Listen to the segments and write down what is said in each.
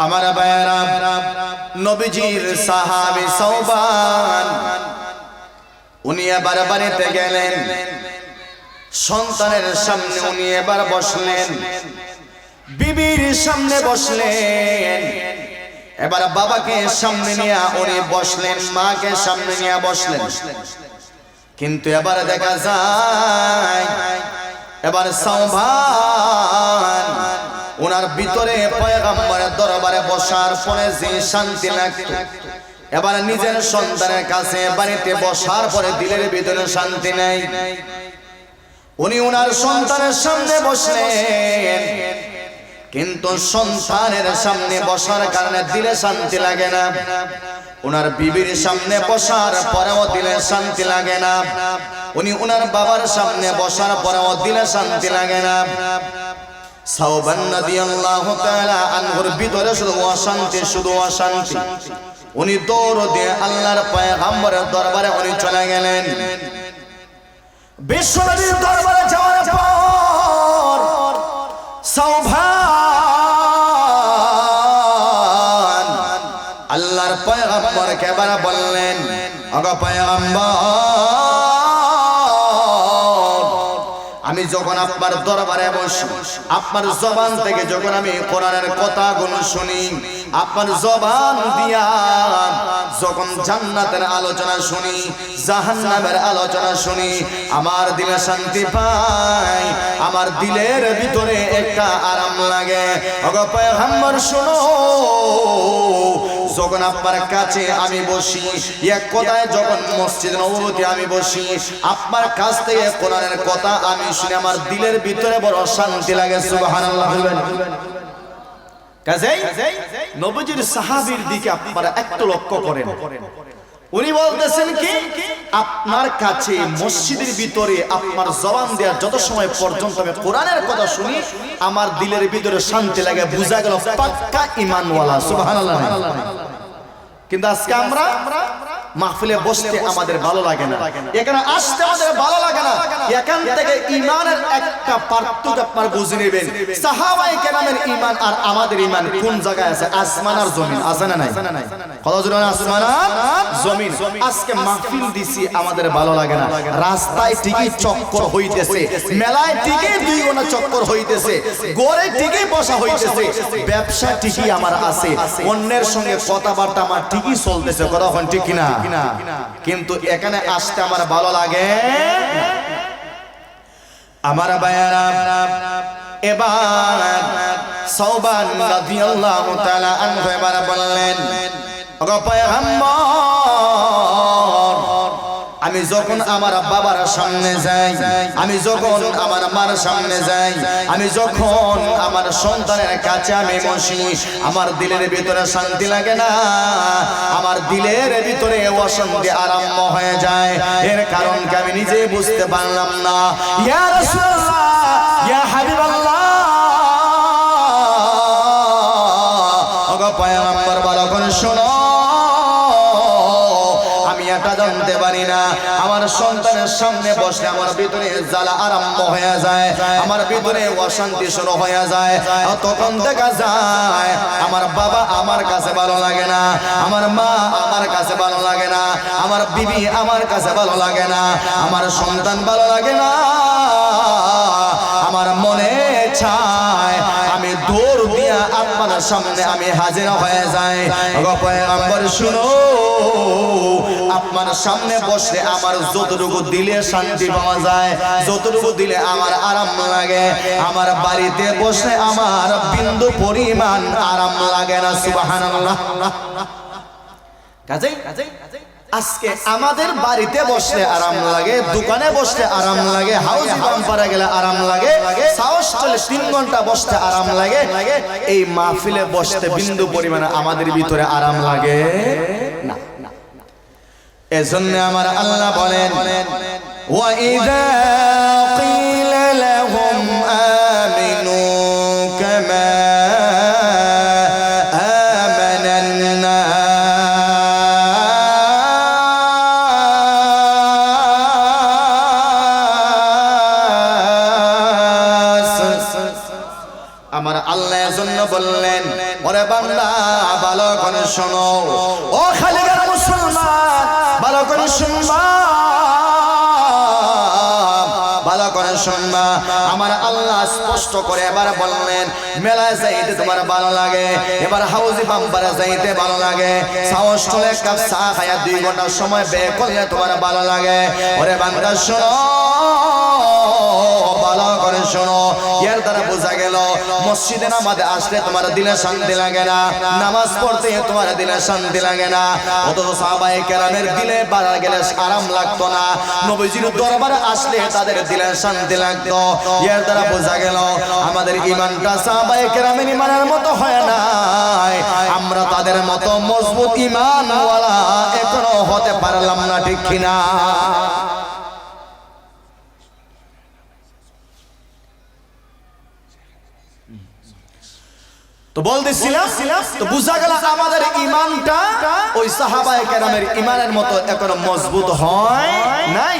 আমার ভাইয়েরা, নবীজির সাহাবী সাওবান উনি এবার বাড়িতে গেলেন। সন্তানের সামনে উনি এবার বসলেন, বিবির সামনে বসলেন, এবার বাবাকে সামনে নিয়ে উনি বসলেন, মাকে সামনে নিয়ে বসলেন। কিন্তু এবার দেখা যায় এবার সাওবান ওনার ভিতরে পয়গম্বরের দরবারে বসার পরে যে শান্তি লাগতো, এবার নিজের সন্তানের কাছে বাড়িতে বসার পরে দিলের ভিতরে শান্তি নেই। উনি ওনার সন্তানের সামনে বসলেন, কিন্তু সন্তানের সামনে বসার কারণে দিলে শান্তি লাগে না। ওনার বিবির সামনে বসার পরেও দিলে শান্তি লাগে না। উনি ওনার বাবার সামনে বসার পরেও দিলে শান্তি লাগে না। সাওবান রাদিয়াল্লাহু তাআলা আনহুর ভিতরে শুধু অশান্তি, শুধু অশান্তি। উনি দৌড় দিয়ে আল্লাহর পয়গম্বরের দরবারে উনি চলে গেলেন। বিশ্বনবীর দরবারে যাওয়ার পর সাওবান আল্লাহর পয়গম্বরকে এবার বললেন, ওগো পয়গম্বর, আমি যখন আপনার দরবারে বসি, আপনার জবান থেকে যখন আমি কোরআনের কথাগুলো শুনি, আপনার জবান দিয়া যখন জান্নাতের আলোচনা শুনি, জাহান্নামের আলোচনা শুনি, আমার দিলে শান্তি পাই, আমার দিলের ভিতরে একটা আরাম লাগে। ওগো পয়গম্বর শুনো, যখন আপনার কাছে আমি বসি, এক কথায় যখন মসজিদ নববীতে আমি বসি, আপনার কাছ থেকে কোরআনের কথা আমি শুনে আমার দিলের ভিতরে বড় শান্তি লাগে। সুবহানাল্লাহ। কাজেই নবীজির সাহাবীর দিকে আপনারা একটু লক্ষ্য করেন। উনি বলতেছেন কি, আপনার কাছে মসজিদের ভিতরে আপনার জবান দেওয়ার যত সময় পর্যন্ত আমি কোরআনের কথা শুনি, আমার দিলের ভিতরে শান্তি লাগে। বুঝা গেল পাক্কা ঈমানওয়ালা। সুবহানাল্লাহ। কিন্তু আজকে আমরা মাহফিলে বসতে আমাদের ভালো লাগে না, এখানে আসতে আমাদের ভালো লাগে না। এখান থেকে ঈমানের একটা পার্থক্য আপনারা বুঝে নেবেন। সাহাবায়ে কেরামের ঈমান আর আমাদের ঈমান কোন জায়গায় আছে? আসমান আর জমিন, আছে না নাই? কথা জোরে, আসমান আর জমিন। আজকে মাহফিল দিছি আমাদের ভালো লাগে না, রাস্তায় ঠিকই চক্কর হইতেছে, মেলায় ঠিকই 2 ঘন্টা চক্কর হইতেছে, গড়ে ঠিকই বসা হইতেছে, ব্যবসা ঠিকই আমার আছে, অন্যের সঙ্গে কথাবার্তা আমার ঠিকই চলতেছে, কথা হন ঠিক কিনা? কিন্তু এখানে আসতে আমার ভালো লাগে। আমার ভাইয়েরা, এবার সাওবান রাদিয়াল্লাহু তাআলা আনহু এবার বললেন, ওগো পয়গম্বর, আমি যখন আমার বাবার সামনে যাই, আমি যখন আমার মার সামনে যাই, আমি যখন আমার সন্তানের কাছে আমি বসি, আমার দিলের ভিতরে শান্তি লাগে না, আমার দিলের ভিতরে অশান্তি আরম্ভ হয়ে যায়। এর কারণ কি আমি নিজে বুঝতে পারলাম না। ইয়া রাসূলুল্লাহ, ইয়া হাবিবাল্লাহ, ওগো পয়গম্বর, ভালো করে শোনো, জানতে পারি না আমার সন্তানের সামনে বসলে আমার ভিতরে জ্বালা আরম্ভ হয়ে যায়, আমার ভিতরে অশান্তি শুরু হয়ে যায়। তখন দেখা যায় আমার বাবা আমার কাছে ভালো লাগে না, আমার মা আমার কাছে ভালো লাগে না, আমার বিবি আমার কাছে ভালো লাগে না, আমার সন্তান ভালো লাগে না। আমার মনে চায় আমি দৌড় দিয়া আপনার সামনে আমি হাজির হয়ে যাই। ওগো পয়গম্বর শুনো, আপনার সামনে বসলে আমার যতটুকু দিলে শান্তি পাওয়া যায়, যতটুকু দিলে আমার আরাম লাগে, আমার বাড়িতে বসলে আমার বিন্দু পরিমাণ আরাম লাগে না। সুবহানাল্লাহ। কাজেই আজকে আমাদের বাড়িতে বসলে আরাম লাগে, দোকানে বসলে আরাম লাগে, হাউস বাম্পারে গেলে আরাম লাগে, সাহসটলে 3 ঘন্টা বসতে আরাম লাগে, এই মাহফিলে বসতে বিন্দু পরিমাণে আমাদের ভিতরে আরাম লাগে না। এজন্য আমার আল্লাহ বলেন, ওয়া ইযা ক্বিলা লাহুম আমিনু কামা আমানান নাস। আমার আল্লাহ এজন্য বললেন, ওরে বান্দা বান্দা ভালো করে শোনো, ও খালিগার মুসলমান ভালো করে শুনবা, ভালো করে শুনবা। আমার আল্লাহ স্পষ্ট করে এবার বললেন, মেলায় যাইতে তোমার ভালো লাগে, এবার হাউজি বাম্পারে যাইতে ভালো লাগে, সাহস করে এক কাপ চা খাইয়া 2 ঘন্টা সময় ব্যয় করলে তোমার ভালো লাগে। ওরে বান্দা শোনো, ভালো করে শোনো, এর দ্বারা বোঝা গেল মসজিদে নামাজে আসলে তোমার দিলে শান্তি লাগে না, নামাজ পড়তে তোমার দিলে শান্তি লাগে না। অথচ সাহাবায়ে কেরামের দিলে বাড়া গেলে আরাম লাগতো না, নবীজির দরবারে আসলে তাদের দিলে শান্তি লাগতো। এর দ্বারা বোঝা গেল আমাদের ঈমানটা সাহাবায়ে কেরামের ঈমানের মতো হয় না, আমরা তাদের মতো মজবুত ঈমানওয়ালা এখনো হতে পারলাম না, ঠিক কিনা? তো বলতেছিলাম, তো বুঝা গেল আমাদের ঈমানটা ওই সাহাবায়ে কেরামের ঈমানের মতো এখনো মজবুত হয় নাই।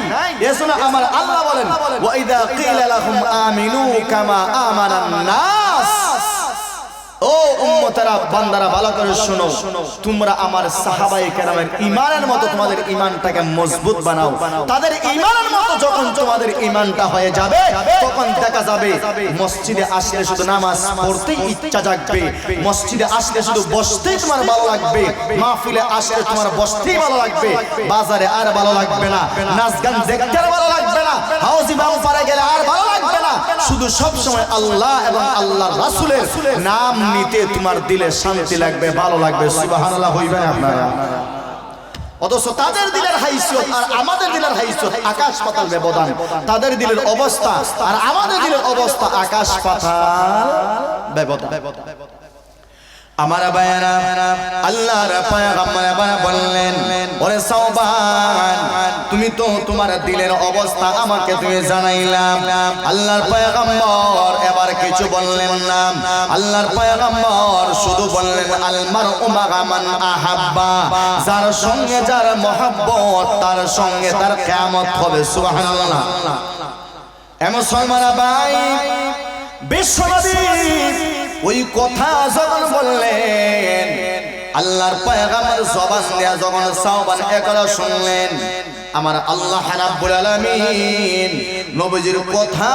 এজন্য আমার আল্লাহ বলেন, ওয়া ইযা কিলা লাহুম আমিনু কামা আমানান নাস, ও উম্মতেরা বান্দারা ভালো করে শোনো, তোমরা আমার সাহাবায়ে কেরামের ঈমানের মতো তোমাদের ঈমানটাকে মজবুত বানাও। তাদের ঈমানের মতো যখন তোমাদের ঈমানটা হয়ে যাবে, তখন দেখা যাবে মসজিদে আসলে শুধু নামাজ পড়তেই ইচ্ছা জাগবে, মসজিদে আসলে শুধু বসতেই তোমার ভালো লাগবে, মাহফিলে আসলে তোমার বসতেই ভালো লাগবে, বাজারে আর ভালো লাগবে না, নাচ গান দেখতে আর ভালো লাগবে না, হাউজি বাম্পারে গেলে আর ভালো লাগবে না, শুধু সব সময় আল্লাহ এবং আল্লাহর রাসূলের নাম নিতে তোমার দিলে শান্তি লাগবে, ভালো লাগবে। সুবহানাল্লাহ হইবে আপনারা। অথচ তাদের দিলের হাইসিয়ত আর আমাদের দিলের হাইসিয়ত আকাশ পাতাল ব্যবধান, তাদের দিলের অবস্থা আর আমাদের দিলের অবস্থা আকাশ পাতাল ব্যবধান। আমার ভাইয়েরা, আল্লাহর পয়গম্বর এবার বললেন, ওরে সাওবান, তুমি তো তোমার দিলের অবস্থা আমাকে তুমি জানাইলাম। আল্লাহর পয়গম্বর এবার কিছু বললেন না, আল্লাহর পয়গম্বর শুধু বললেন, আল মারউ মা'a মান আহাব্বা, যার সঙ্গে যার মহব্বত তার সঙ্গে তার কিয়ামত হবে। সুবহানাল্লাহ। এ মুসলমান ভাই, বিশ্বনবী ওই কথা যখন বললেন, আল্লাহর পয়গম্বর জবান দিয়া যখন সাওবান একলা শুনলেন, আমার আল্লাহ রাব্বুল আলামিন নবীজির কথা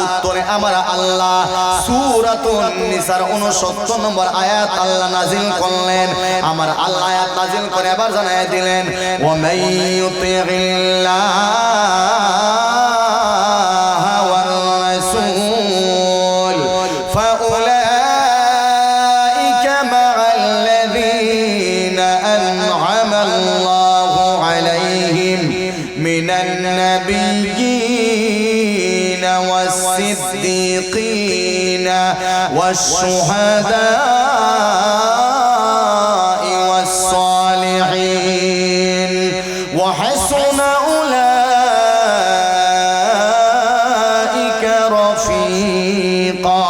উত্তরে আমার আল্লাহ সূরাতুন নিসার 69 নম্বর আয়াত আল্লাহ নাযিল করলেন। আমার আল্লাহ আয়াত নাযিল করে আবার জানায় দিলেন, ওয়া মাইয়ুতি'ল্লাহ والصديقين والشهداء والصالحين وحسن أولئك رفيقا।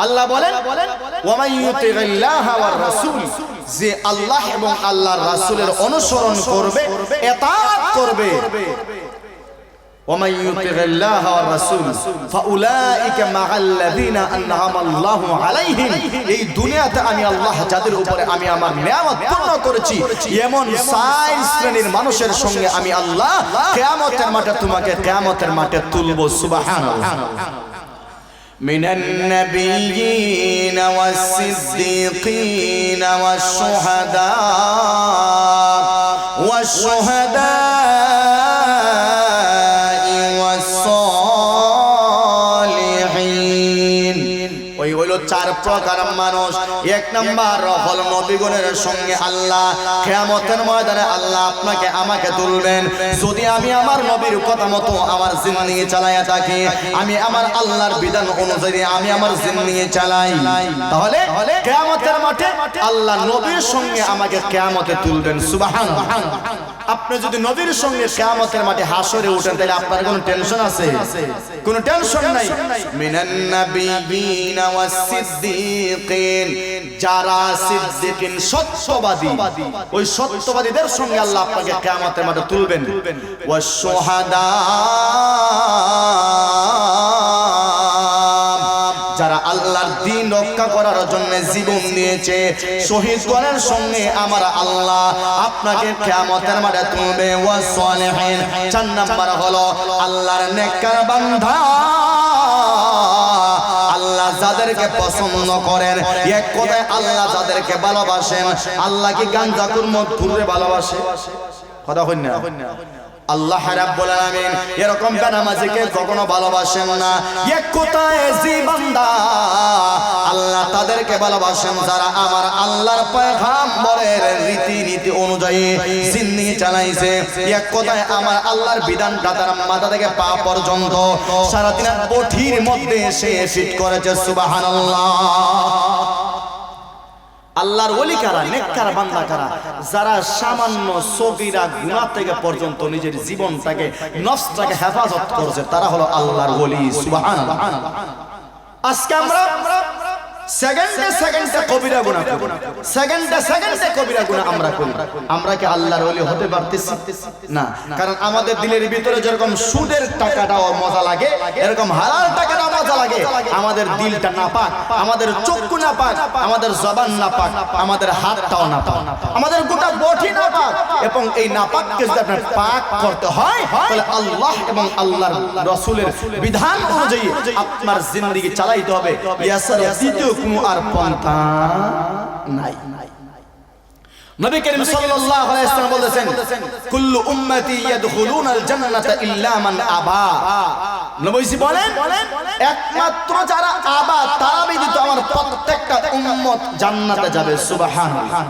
আল্লাহ বলেন, ওয়া ইউতি'ল্লাহা ওয়ার রাসূল, যে আল্লাহ এবং আল্লাহর রাসূলের অনুসরণ করবে, ইতাআত করবে, ومن يطع الله والرسول فاولئك مع الذين انعم الله عليهم, এই দুনিয়াতে আমি আল্লাহ যাদের উপরে আমি আমার নিয়ামত পূর্ণ করেছি এমন 4 শ্রেণীর মানুষের সঙ্গে আমি আল্লাহ কিয়ামতের মাঠে তোমাকে কিয়ামতের মাঠে তুলব। সুবহানাল্লাহ। من النبيين والصديقين والشهداء চার প্রকার মানুষ। এক নাম্বার হল নবীগণের সঙ্গে আল্লাহ কিয়ামতের ময়দানে আল্লাহ আপনাকে আমাকে তুলবেন যদি আমি আমার নবীর কথা মতো আমার জিন্দেগি চালায়া থাকি, আমি আমার আল্লাহর বিধান অনুযায়ী আমি আমার জিন্দেগি চালাই, তাহলে কিয়ামতের মাঠে আল্লাহ নবীর সঙ্গে আমাকে কিয়ামতে তুলবেন। সুবহানাল্লাহ। আপনি যদি নবীর সঙ্গে কিয়ামতের মাঠে হাসরে ওঠেন তাহলে আপনার কোনো টেনশন আছে? কোনো টেনশন নাই। মিনান নাবিয়িনা ওয়াস সিদ্দিকিন, যারা সিদ্দিকিন সত্যবাদী, ওই সত্যবাদীদের সঙ্গে আল্লাহ আপনাকে কিয়ামতের মাঠে তুলবেন। ওয়াস শুহাদা, যারা আল্লাহর দ্বীন রক্ষা করার জন্য জীবন দিয়েছে, শহীদ গণের সঙ্গে আমার আল্লাহ আপনাকে কিয়ামতের মাঠে তুলবে। ওয়া সালিহিন, 4 নাম্বার হলো আল্লাহর নেককার বান্দা, আল্লাহ যাদেরকে পছন্দ করেন, এক কথায় আল্লাহ যাদেরকে ভালোবাসেন। আল্লাহ কি গাঞ্জাখোর মদখোররে ভালোবাসে? কথা হই না? আল্লাহ রাব্বুল আলামিন এরকম বেনামাজিকে কখনো ভালোবাসেন না। এক কথায় যে বান্দা আল্লাহ তাদেরকে ভালোবাসেন যারা আমার আল্লাহর পয়গম্বরের রীতিনীতি অনুযায়ী জিন্দেগি চালাইছে। এক কথায় আমার আল্লাহর বিধানটা তার মাথা থেকে পা পর্যন্ত সারাদিনের বঠির মধ্যে সে ফিট করেছে। সুবহানাল্লাহ। আল্লাহর ওলি কারা? নেককার বান্দা কারা? যারা সামান্য সগীরা গুনাহ থেকে পর্যন্ত নিজের জীবনটাকে, নফসটাকে হেফাজত করছে, তারা হলো আল্লাহর ওলি। সুবহানাল্লাহ। আজকে আমরা সেকেন্ডে সেকেন্ডে কবিরা গুনাহ করি, সেকেন্ডে সেকেন্ডে কবিরা গুনাহ আমরা করি। আমরা কি আল্লাহর ওলি হতে পারতেছি? না। কারণ আমাদের দিলের ভিতরে যেরকম সুদের টাকাটাও মজা লাগে, এরকম হালাল টাকাটাও মজা লাগে। আমাদের দিলটা নাপাক, আমাদের চক্ষু নাপাক, আমাদের জবান নাপাক, আমাদের হাতটাও নাপাক, আমাদের গোটা বডি নাপাক। এবং এই নাপাককে যদি আপনার পাক করতে হয়, তাহলে আল্লাহ এবং আল্লাহর রাসূলের বিধান অনুযায়ী আপনার জিন্দেগি চালাইতে হবে। ইয়াসার দ্বিতীয় কোনো আর পন্থা নাই। নবী করিম সাল্লাল্লাহু আলাইহি ওয়াসাল্লাম বলেছেন, কুল্লু উম্মতি ইয়াদখুলুনাল জান্নাতা ইল্লা মান আবা। নবীজি বলেন, একমাত্র যারা আবা, তারা ব্যতীত আমার প্রত্যেকটা উম্মত জান্নাতে যাবে। সুবহানাল্লাহ।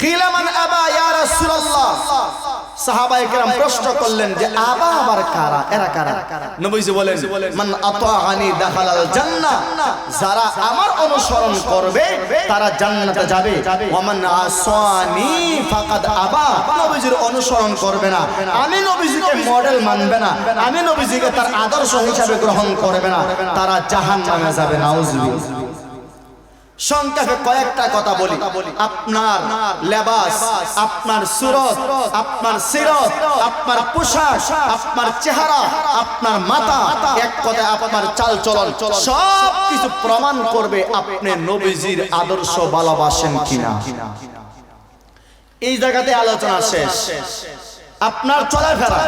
কিলা মান আবা ইয়া রাসূলুল্লাহ। সাহাবায়ে কেরাম প্রশ্ন করলেন যে আবা আবার কারা? এরা কারা? নবীজি বলেন, মান আতাআনি দাখালাল জান্নাহ। যারা আমার অনুসরণ করবে তারা জান্নাতে যাবে। ওয়া মান আসানি ফাকাদ আবা। নবীজির অনুসরণ করবে না, আমি নবীজিকে মডেল মানবে না, আমি নবীজিকে তার আদর্শ হিসাবে গ্রহণ করবে না, তারা জাহান্নামে যাবে। নাউজুবিল্লাহ। সংক্ষেপে কয়েকটা কথা বলি। আপনার লেবাস, আপনার সুরত, আপনার সিরত, আপনার পোশাক, আপনার চেহারা, আপনার মাথা, এক কথায় আপনার চালচলন, সব কিছু প্রমাণ করবে আপনি নবীজির আদর্শ ভালোবাসেন কিনা। এই জায়গাতে আলোচনা শেষ। আপনার চলাফেরা,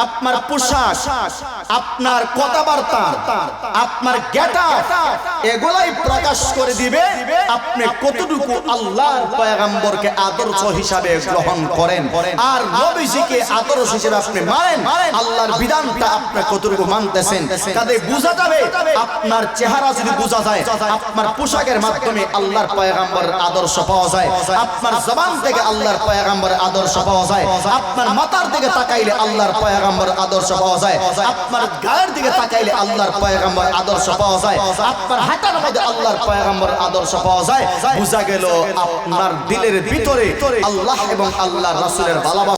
আপনার পোশাক, আপনার কথাবার্তা, আপনার গেটআপ, এগুলাই প্রকাশ করে দিবে আপনি কতটুকু আল্লাহর পয়গম্বরকে আদর্শ হিসাবে গ্রহণ করেন আর নবীজিকে আদর্শ হিসেবে আপনি মানেন। আল্লাহর বিধানটা আপনি কতটুকু মানতেছেন, কাজে বোঝা যাবে। আপনার চেহারা যদি বোঝা যায়, আপনার পোশাকের মাধ্যমে আল্লাহর পয়গম্বরের আদর্শ পাওয়া যায়, আপনার জবান থেকে আল্লাহর পয়গম্বরের আদর্শ পাওয়া যায়, আপনার মাথার দিকে তাকাইলে আল্লাহর পয়গম্বর আদর্শ পাওয়া যায়, আপনার গায়ের দিকে তাকাইলে আল্লাহর পয়গম্বর আদর্শ পাওয়া যায়, আপনার হাতের মধ্যে আল্লাহর পয়গম্বর আদর্শ পাওয়া যায়। বুঝা গেল আপনার দিলের ভিতরে আল্লাহ এবং আল্লাহর রাসূলের ভালোবাসা